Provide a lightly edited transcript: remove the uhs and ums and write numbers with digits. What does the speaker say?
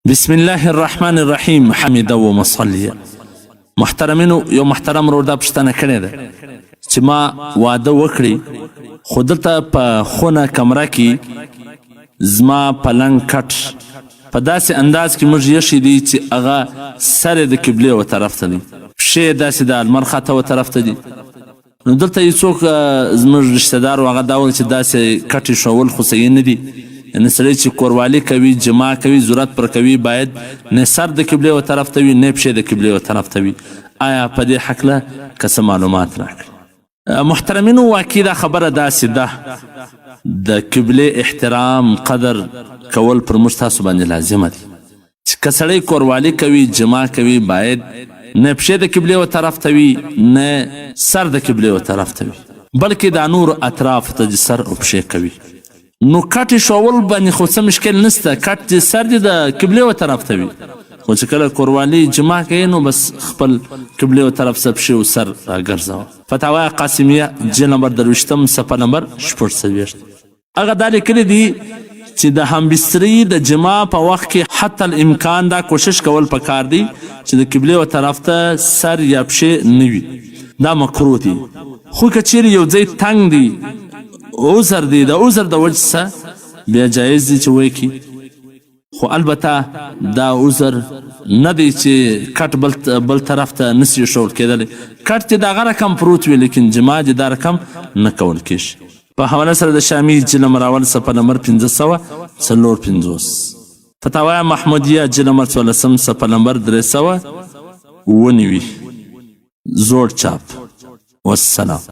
بسم الله الرحمن الرحیم حمیده و مصلیه. محترمینو، یو محترم ورور دا پوښتنه کړې ده چې ما واده وکړي خو دلته په خونه کمره کې زما پلنګ کټ په داسې انداز کې موږ یخي دي چې هغه سر یې د قبلې و طرف ته دي، پښې یې داسې د المر خواته و طرف ته دي. نو دلته یو څوک زموږ رشته دار و هغه دا ویل چې داسې کټ ښول خو صحیح نه دي، یعنې سړی چې کوروالي کوي، جما کوي، ضرورت پر کوي، باید نه سر د قبلې و طرف ته وي نه پښې د قبلې و طرف ته وي. آیا په دې هکله که څه معلومات راکړي؟ محترمینو، واقعي دا خبره داسې ده، د قبلې احترام قدر کول پر موږ تاسو باندې لازمه دي چې که سړی کوروالي کوي، جما کوي، باید نه پښې د قبلې و طرف ته وي نه سر د قبلې و طرف ته وي، بلکې دا نور اطراف ته د سر او پښې کوي. نو کټ ښول باندې خو څه مشکل نشته، کټ د سر د قبلې و طرف ته وي، خو چې کله کوروالي جما کوي نو بس خپل قبلې و طرف څخه پښې او سر راګرځوه. فتاوی قاسمیه جلد نمبر 23 صفحه نمبر 46. هغه دا لیکلي دي چې د همبستري د جما په وخت کې حتی الامکان دا کوشش کول پکار دی چې د قبلې و طرف ته سر یا پښې نه وي، دا مکروه دي. خو که چیرې یو ځای تنګ دی، عذر دی، د عذر د وجه څخه بیا جایز دی چې وکړي، خو البته دا عذر نه دی چې کټ بل طرف ته نسي ښول کېدلی. کټ چې د هغه رقم پروت وي لیکن جما چې دا رقم نه کول کېږي. په حواله سره د شامي جلد نمبر اول صفحه نمبر 554. فتاوی محمودیه جلد نمبر 14 صفحه نمبر 319 زوړ چاپ. والسلام.